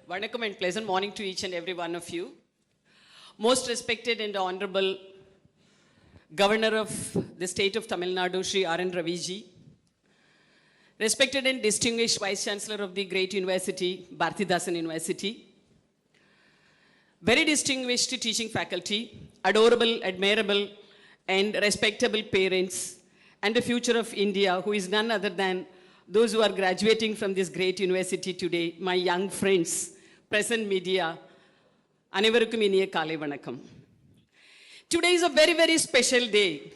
Vanakkam and pleasant morning to each and every one of you. Most respected and honorable Governor of the state of Tamilnadu, Shri R.N. Raviji. Respected and distinguished Vice Chancellor of the great university, Bharathidasan University. Very distinguished teaching faculty, adorable, admirable, and respectable parents, and the future of India, who is none other than those who are graduating from this great university today, my young friends, present media, Anevarukkum Iniya Kalai Vanakkam. Today is a very, very special day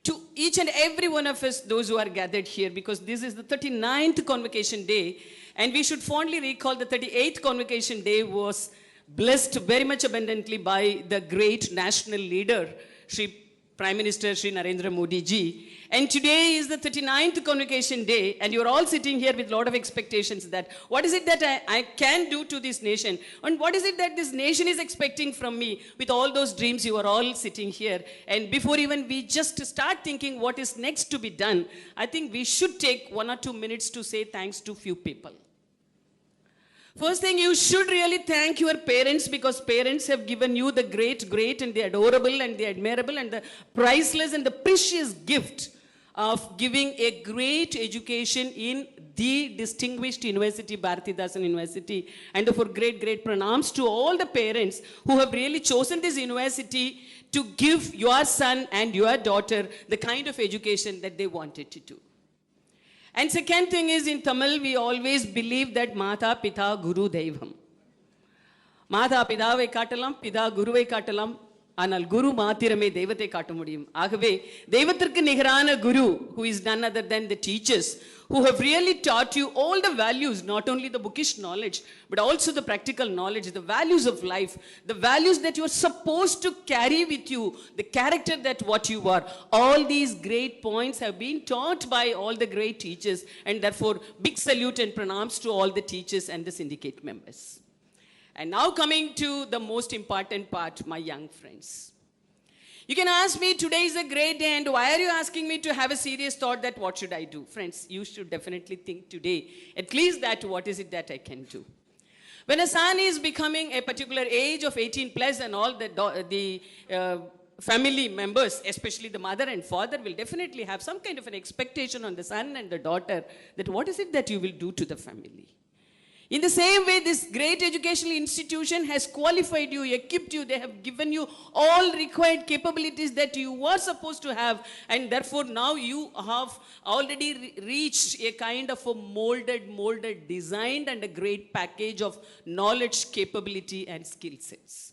to each and every one of us, those who are gathered here, because this is the 39th Convocation Day, and we should fondly recall the 38th Convocation Day was blessed very much abundantly by the great national leader, Shri Prime Minister Shri Narendra Modi ji. And today is the 39th Convocation Day, and you're all sitting here with a lot of expectations that what is it that I can do to this nation, and what is it that this nation is expecting from me. With all those dreams, you are all sitting here. And before even we just start thinking what is next to be done, I think we should take 1 or 2 minutes to say thanks to few people. First thing, you should really thank your parents, because parents have given you the great and the adorable and the admirable and the priceless and the precious gift of giving a great education in the distinguished university, Bharathidasan University. And therefore, great pranams to all the parents who have really chosen this university to give your son and your daughter the kind of education that they wanted to do. And second thing is, in Tamil, we always believe that Mata, Pita, Guru, Devam. Mata, Pidavai Kattalam, Pida, Guruvai Kattalam, Anal Guru Mathirame Devate Kattamudiyum. Agave, Devathirkku Nigarana Guru, who is none other than the teachers, who have really taught you all the values, not only the bookish knowledge, but also the practical knowledge, the values of life, the values that you are supposed to carry with you, the character that what you are. All these great points have been taught by all the great teachers, and therefore big salute and pranams to all the teachers and the syndicate members. And now coming to the most important part, my young friends. You can ask me, today is a great day, and why are you asking me to have a serious thought that what should I do? Friends, you should definitely think today, at least that what is it that I can do? When a son is becoming a particular age of 18 plus, and all the family members, especially the mother and father, will definitely have some kind of an expectation on the son and the daughter that what is it that you will do to the family? In the same way, this great educational institution has qualified you, equipped you, they have given you all required capabilities that you were supposed to have, and therefore now you have already reached a kind of a molded, designed and a great package of knowledge, capability and skill sets.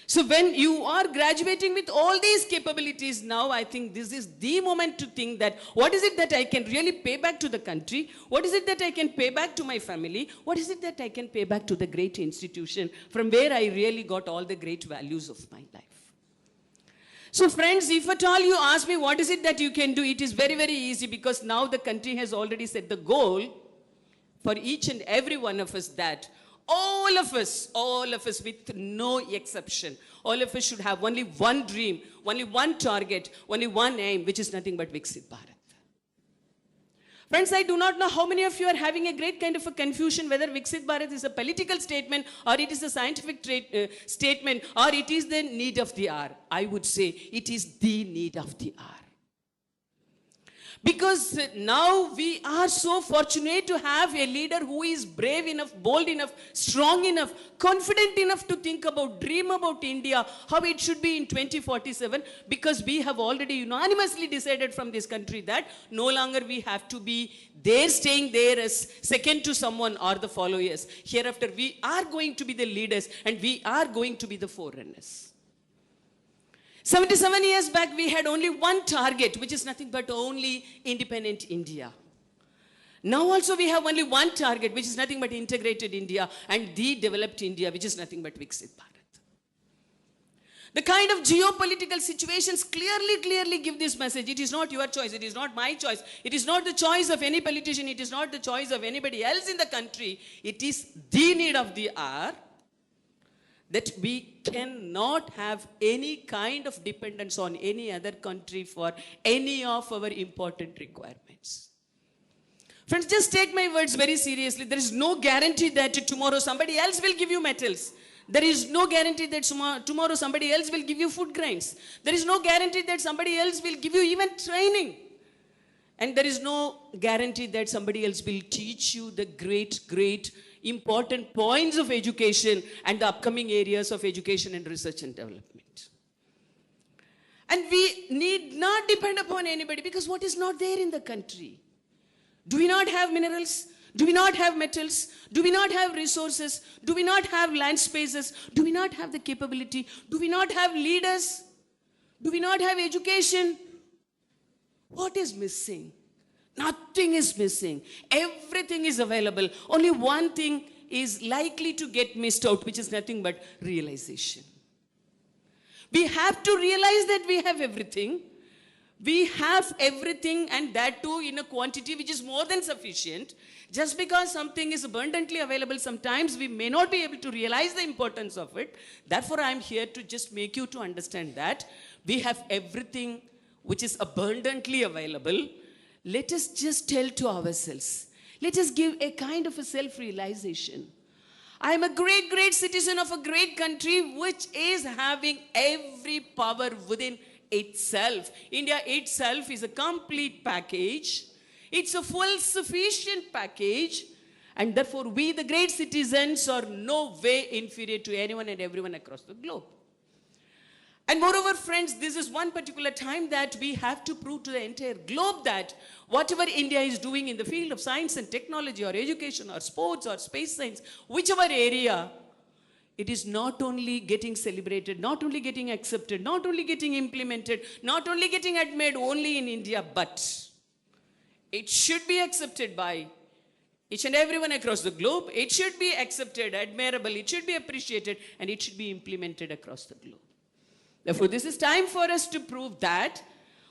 So when you are graduating with all these capabilities now, I think this is the moment to think that what is it that I can really pay back to the country? What is it that I can pay back to my family? What is it that I can pay back to the great institution from where I really got all the great values of my life? So friends, if at all you ask me what is it that you can do, it is very, very easy, because now the country has already set the goal for each and every one of us that all of us with no exception, all of us should have only one dream, only one target, only one aim, which is nothing but VixitBhat. Friends, I do not know how many of you are having a great kind of a confusion whether VixitBhat is a political statement or it is a scientific statement or it is the need of the hour. I would say it is the need of the hour. Because now we are so fortunate to have a leader who is brave enough, bold enough, strong enough, confident enough to think about, dream about India, how it should be in 2047, because we have already unanimously decided from this country that no longer we have to be there, staying there as second to someone or the followers. Hereafter, we are going to be the leaders and we are going to be the forerunners. 77 years back, we had only one target, which is nothing but only independent India. Now also we have only one target, which is nothing but integrated India and the developed India, which is nothing but VixitBhat. The kind of geopolitical situations clearly give this message. It is not your choice. It is not my choice. It is not the choice of any politician. It is not the choice of anybody else in the country. It is the need of the hour that we cannot have any kind of dependence on any other country for any of our important requirements. Friends, just take my words very seriously. There is no guarantee that tomorrow somebody else will give you metals. There is no guarantee that tomorrow somebody else will give you food grains. There is no guarantee that somebody else will give you even training. And there is no guarantee that somebody else will teach you the great important points of education and the upcoming areas of education and research and development. And we need not depend upon anybody, because what is not there in the country? Do we not have minerals? Do we not have metals? Do we not have resources? Do we not have land spaces? Do we not have the capability? Do we not have leaders? Do we not have education? What is missing? Nothing is missing. Everything is available. Only one thing is likely to get missed out, which is nothing but realization. We have to realize that we have everything. We have everything, and that too in a quantity which is more than sufficient. Just because something is abundantly available, sometimes we may not be able to realize the importance of it. Therefore, I am here to just make you to understand that we have everything which is abundantly available. Let us just tell to ourselves. Let us give a kind of a self-realization. I am a great citizen of a great country which is having every power within itself. India itself is a complete package. It's a full sufficient package. And therefore, we the great citizens are no way inferior to anyone and everyone across the globe. And moreover, friends, this is one particular time that we have to prove to the entire globe that whatever India is doing in the field of science and technology or education or sports or space science, whichever area, it is not only getting celebrated, not only getting accepted, not only getting implemented, not only getting admired only in India, but it should be accepted by each and everyone across the globe. It should be accepted, admirable, it should be appreciated, and it should be implemented across the globe. Therefore, this is time for us to prove that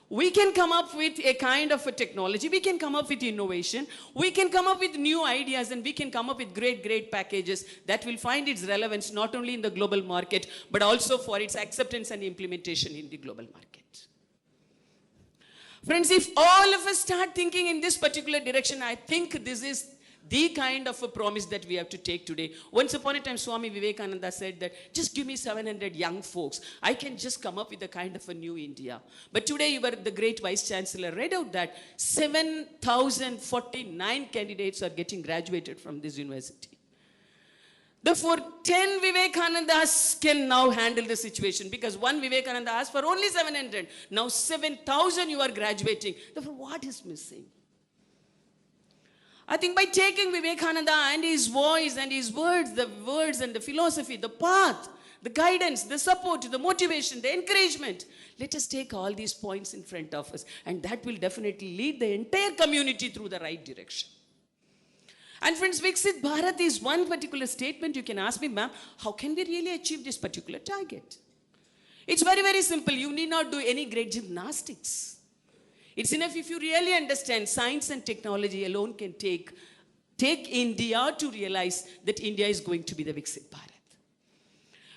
we can come up with a kind of a technology, we can come up with innovation, we can come up with new ideas, and we can come up with great packages that will find its relevance not only in the global market, but also for its acceptance and implementation in the global market. Friends, if all of us start thinking in this particular direction, I think this is the kind of a promise that we have to take today. Once upon a time, Swami Vivekananda said that just give me 700 young folks. I can just come up with a kind of a new India. But today, you were the great Vice Chancellor read out that 7,049 candidates are getting graduated from this university. Therefore, 10 Vivekanandas can now handle the situation, because one Vivekananda asked for only 700. Now 7,000 you are graduating. Therefore, what is missing? I think by taking Vivekananda and his voice and his words and the philosophy, the path, the guidance, the support, the motivation, the encouragement, let us take all these points in front of us, and that will definitely lead the entire community through the right direction. And friends, VixitBhat is one particular statement. You can ask me, ma'am, how can we really achieve this particular target? It's very simple. You need not do any great gymnastics. It's enough if you really understand science and technology alone can take India to realize that India is going to be the VixitBhat.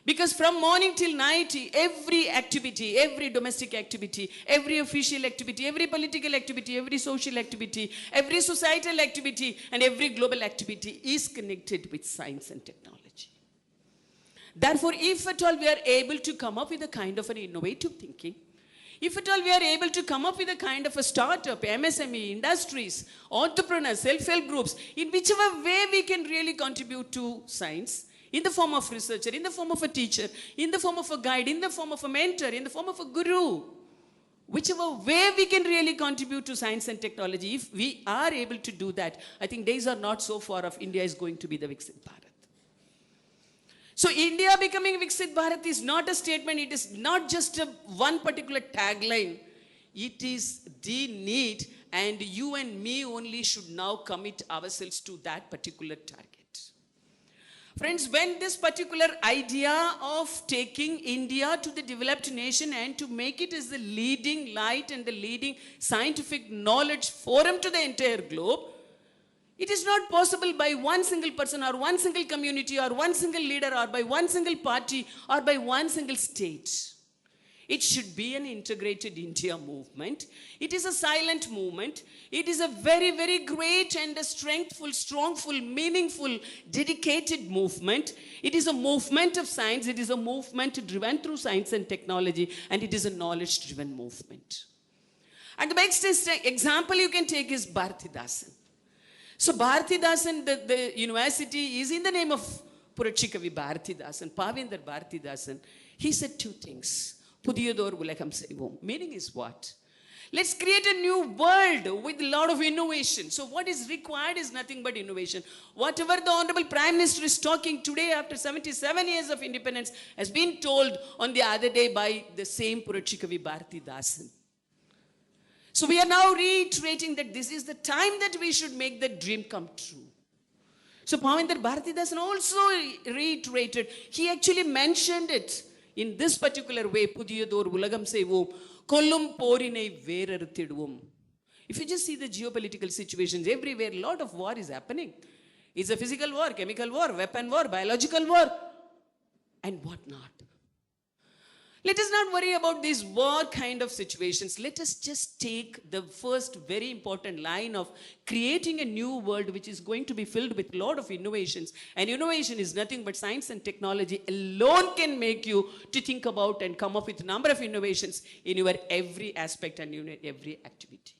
Because from morning till night, every activity, every domestic activity, every official activity, every political activity, every social activity, every societal activity, and every global activity is connected with science and technology. Therefore, if at all we are able to come up with a kind of an innovative thinking, if at all we are able to come up with a kind of a startup, MSME, industries, entrepreneurs, self-help groups, in whichever way we can really contribute to science, in the form of researcher, in the form of a teacher, in the form of a guide, in the form of a mentor, in the form of a guru, whichever way we can really contribute to science and technology, if we are able to do that, I think days are not so far off. India is going to be the VixitBhat. So India becoming VixitBhat is not a statement. It is not just one particular tagline. It is the need, and you and me only should now commit ourselves to that particular target. Friends, when this particular idea of taking India to the developed nation and to make it as the leading light and the leading scientific knowledge forum to the entire globe, it is not possible by one single person or one single community or one single leader or by one single party or by one single state. It should be an integrated India movement. It is a silent movement. It is a very, very great and a strengthful, strongful, meaningful, dedicated movement. It is a movement of science. It is a movement driven through science and technology, and it is a knowledge-driven movement. And the best example you can take is Bharathidasan. So Bharathidasan, the university is in the name of Purachikavi Bharathidasan, Pavendra Bharathidasan. He said two things. Pudiyador Ulagam Seivom. Meaning is what? Let's create a new world with a lot of innovation. So what is required is nothing but innovation. Whatever the Honorable Prime Minister is talking today after 77 years of independence has been told on the other day by the same Purachikavi Bharathidasan. So we are now reiterating that this is the time that we should make the dream come true. So Pavendra Bharathidasan also reiterated, he actually mentioned it in this particular way, Pudiyador Ulagam Seivom, Kollum Porinai Verarthidum. If you just see the geopolitical situations everywhere, a lot of war is happening. It's a physical war, chemical war, weapon war, biological war, and whatnot. Let us not worry about these war kind of situations. Let us just take the first very important line of creating a new world which is going to be filled with a lot of innovations. And innovation is nothing but science and technology alone can make you to think about and come up with a number of innovations in your every aspect and in every activity.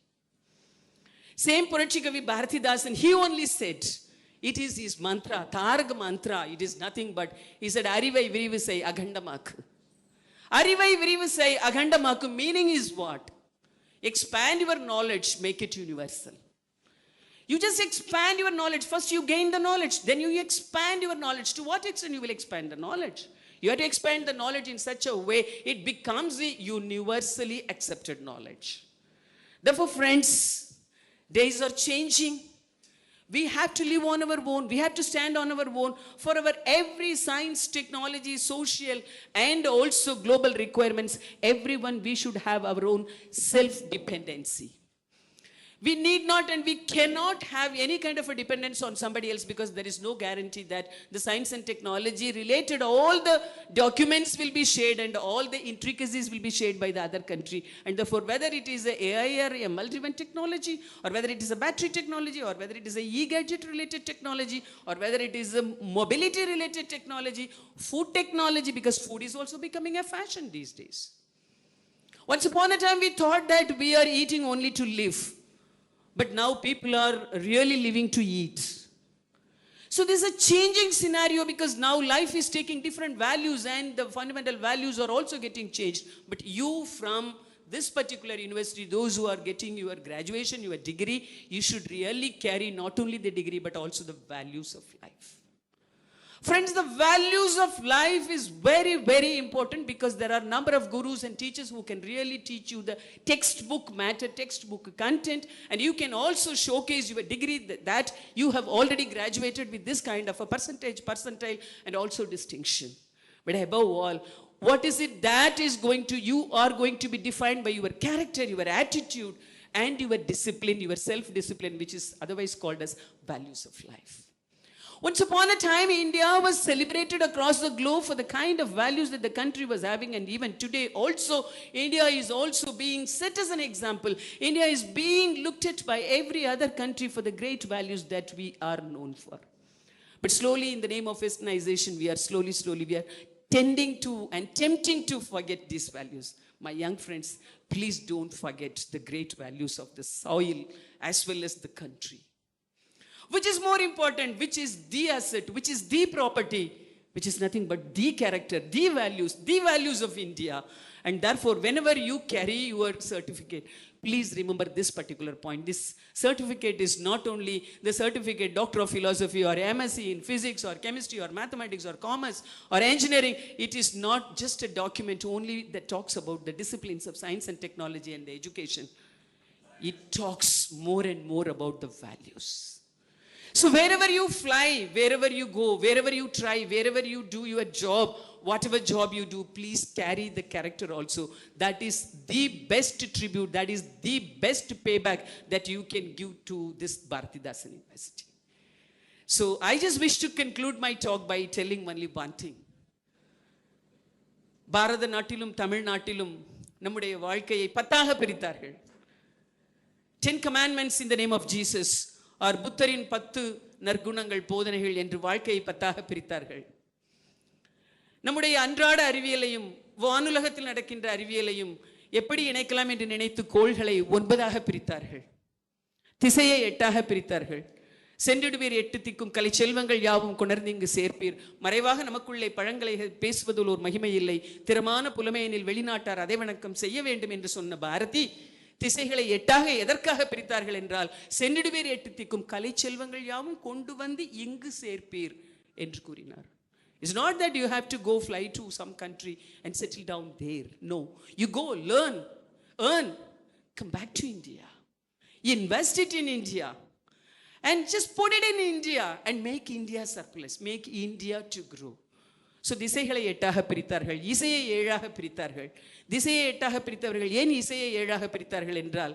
Same Purachikavi Bharathidasan, he only said, it is his mantra, Targa mantra, it is nothing but, he said, Arivai Virivasai Aghandamak. Arivai Virivasai Aghandamaku, meaning is what? Expand your knowledge, make it universal. You just expand your knowledge. First you gain the knowledge, then you expand your knowledge. To what extent you will expand the knowledge? You have to expand the knowledge in such a way it becomes the universally accepted knowledge. Therefore, friends, days are changing. We have to live on our own. We have to stand on our own for our every science, technology, social, and also global requirements. Everyone, we should have our own self-dependency. We need not and we cannot have any kind of a dependence on somebody else because there is no guarantee that the science and technology related, all the documents will be shared and all the intricacies will be shared by the other country. And therefore, whether it is a AI or a multi-event technology, or whether it is a battery technology, or whether it is a e-gadget related technology, or whether it is a mobility related technology, food technology, because food is also becoming a fashion these days. Once upon a time, we thought that we are eating only to live. But now people are really living to eat. So there's a changing scenario because now life is taking different values and the fundamental values are also getting changed. But you from this particular university, those who are getting your graduation, your degree, you should really carry not only the degree but also the values of life. Friends, the values of life is very, very important because there are a number of gurus and teachers who can really teach you the textbook matter, textbook content, and you can also showcase your degree that you have already graduated with this kind of a percentile, and also distinction. But above all, what is it that is you are going to be defined by your character, your attitude, and your discipline, your self-discipline, which is otherwise called as values of life. Once upon a time, India was celebrated across the globe for the kind of values that the country was having, and even today also, India is also being set as an example. India is being looked at by every other country for the great values that we are known for. But slowly, in the name of westernization, we are slowly, we are tending to and tempting to forget these values. My young friends, please don't forget the great values of the soil as well as the country. Which is more important? Which is the asset? Which is the property? Which is nothing but the character, the values of India. And therefore, whenever you carry your certificate, please remember this particular point. This certificate is not only the certificate Doctor of Philosophy or MSc in Physics or Chemistry or Mathematics or Commerce or Engineering. It is not just a document only that talks about the disciplines of science and technology and the education. It talks more and more about the values. So wherever you fly, wherever you go, wherever you try, wherever you do your job, whatever job you do, please carry the character also. That is the best tribute, that is the best payback that you can give to this Bharathidasan University. So I just wish to conclude my talk by telling only one thing. பாரத நாட்டிலும் தமிழ்நாட்டிலும் நம்முடைய வாழ்க்கையை 10ஆக பிரித்தார்கள். 10 commandments in the name of Jesus, or புத்தரின் 10 நற்குணங்கள் போதனைகள் என்று வாழ்க்கையை 10ஆக பிரித்தார்கள். நம்முடைய அன்றாட அறிவியலையும் வானுலகத்தில் நடக்கின்ற அறிவியலையும் எப்படி இணைக்கலாம் என்று நினைத்து கோள்களை 9ஆக பிரித்தார்கள். திசையை 8ஆக பிரித்தார்கள். சென்றிடுவீர் 8 திக்கும் கலை செல்வங்கள் யாவும் கொணர்ந்து இங்கு சேர்ப்பீர். மறைவாக நமக்குள்ளே பழங்களை பேசுவதில் ஒரு மகிமை இல்லை, திறமான புலமையனில் வெளிநாட்டார் அதை வணக்கம் செய்ய வேண்டும் என்று சொன்ன பாரதி திசைகளை 8ஆக எதற்காக பிரித்தார்கள் என்றால், சென்றிடுவீர் 8 திக்கும் கலை செல்வங்கள் யாவும் கொண்டு வந்து இங்கு சேர்ப்பீர் என்று கூறினார். It's not that you have to go fly to some country and settle down there. No, you go, learn, earn, come back to India, invest it in India, and just put it in India and make India surplus, make India to grow. So திசைகளை 8ஆக பிரித்தார்கள், இசையை 7ஆக பிரித்தார்கள். திசையை 8ஆக பிரித்தவர்கள் ஏன் இசையை 7ஆக பிரித்தார்கள் என்றால்,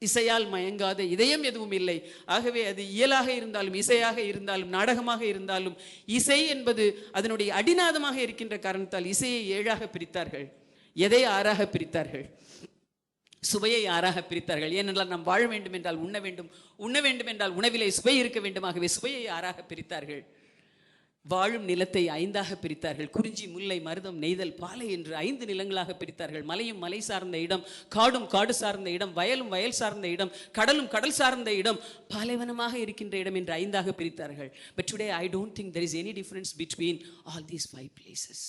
இசையால் மயங்காத இதயம் எதுவும் இல்லை. ஆகவே அது இயலாக இருந்தாலும் இசையாக இருந்தாலும் நாடகமாக இருந்தாலும் இசை என்பது அதனுடைய அடிநாதமாக இருக்கின்ற காரணத்தால் இசையை 7ஆக பிரித்தார்கள். எதை 6ஆக பிரித்தார்கள்? சுவையை 6ஆக பிரித்தார்கள். ஏனென்றால் நாம் வாழ வேண்டும் என்றால் உண்ண வேண்டும், உண்ண வேண்டும் என்றால் உணவிலே சுவை இருக்க வேண்டும். ஆகவே சுவையை 6ஆக பிரித்தார்கள். வாழும் நிலத்தை 5ஆக பிரித்தார்கள். குறிஞ்சி, முல்லை, மருதம், நெய்தல், பாலை என்று 5 நிலங்களாக பிரித்தார்கள். மலையும் மலை சார்ந்த இடம், காடும் காடு சார்ந்த இடம், வயலும் வயல் சார்ந்த இடம், கடலும் கடல் சார்ந்த இடம், பாலைவனமாக இருக்கின்ற இடம் என்று 5ஆக பிரித்தார்கள். But today I don't think there is any difference between all these 5 places.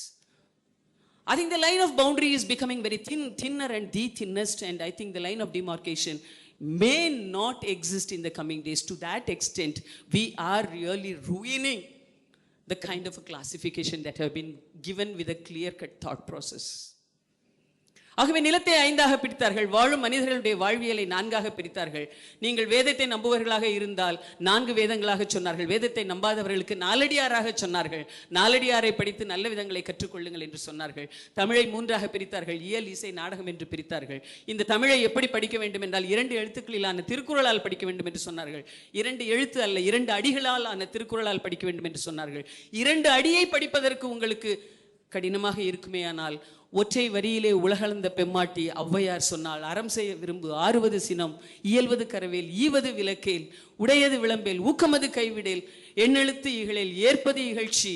I think the line of boundary is becoming very thinner and the thinnest, and I think the line of demarcation may not exist in the coming days. To that extent, we are really ruining the kind of a classification that have been given with a clear-cut thought process. ஆகவே நிலத்தை 5ஆக பிரித்தார்கள். வாழும் மனிதர்களுடைய வாழ்வியலை 4ஆக பிரித்தார்கள். நீங்கள் வேதத்தை நம்புவர்களாக இருந்தால் 4 வேதங்களாக சொன்னார்கள். வேதத்தை நம்பாதவர்களுக்கு 4 அடியாராக சொன்னார்கள். 4 அடியாரை படித்து நல்ல விதங்களை கற்றுக்கொள்ளுங்கள் என்று சொன்னார்கள். தமிழை 3ஆக பிரித்தார்கள். இயல், இசை, நாடகம் என்று பிரித்தார்கள். இந்த தமிழை எப்படி படிக்க வேண்டும் என்றால் 2 எழுத்துக்களிலான திருக்குறளால் படிக்க வேண்டும் என்று சொன்னார்கள். 2 எழுத்து அல்ல, 2 அடிகளால் ஆன திருக்குறளால் படிக்க வேண்டும் என்று சொன்னார்கள். 2 அடியை படிப்பதற்கு உங்களுக்கு கடினமாக இருக்குமே ஆனால் ஒற்றை வரியிலே உலகளந்த பெம்மாட்டி ஔவையார் சொன்னால், அறம் செய்ய விரும்பு, ஆறுவது சினம், இயல்வது கரவேல், ஈவது விளக்கேல், உடையது விளம்பேல், ஊக்கமது கைவிடேல், எண்ணெழுத்து இகழேல், ஏற்பது இகழ்ச்சி,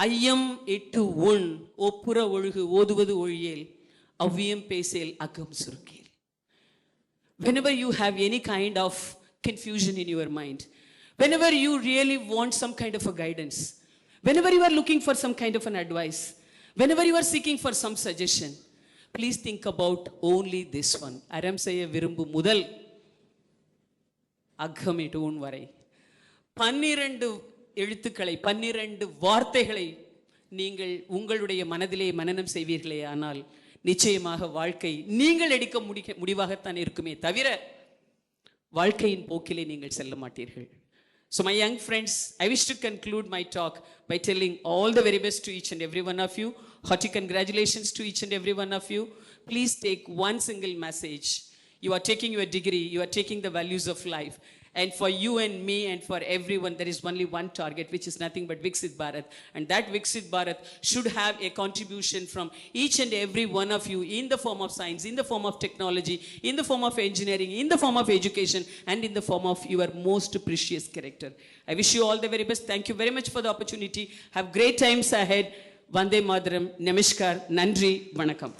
ஐயம் எட்டு ஒன், ஒப்புற ஒழுகு, ஓதுவது ஒழியேல், அவ்வியம் பேசேல், அகம் சுருக்கேல். Whenever you have any kind of confusion in your mind, whenever you really want some kind of a guidance, whenever you are looking for some kind of an advice, whenever you are seeking for some suggestion, please think about only this one. அறம் செய்ய விரும்பும் முதல் அகமிடூன் வரை 12 எழுத்துக்களை 12 வார்த்தைகளை நீங்கள் உங்களுடைய மனதிலே மனனம் செய்வீர்களே ஆனால் நிச்சயமாக வாழ்க்கை நீங்கள் எடுக்க முடிவாகத்தான் இருக்குமே தவிர வாழ்க்கையின் போக்கிலே நீங்கள் செல்ல மாட்டீர்கள். So my young friends, I wish to conclude my talk by telling all the very best to each and every one of you. Hearty congratulations to each and every one of you. Please take one single message. You are taking your degree, you are taking the values of life. And for you and me and for everyone, there is only one target, which is nothing but VixitBhat. And that VixitBhat should have a contribution from each and every one of you in the form of science, in the form of technology, in the form of engineering, in the form of education, and in the form of your most precious character. I wish you all the very best. Thank you very much for the opportunity. Have great times ahead. Vande Mataram. Namaskar. Nandri. Vanakkam.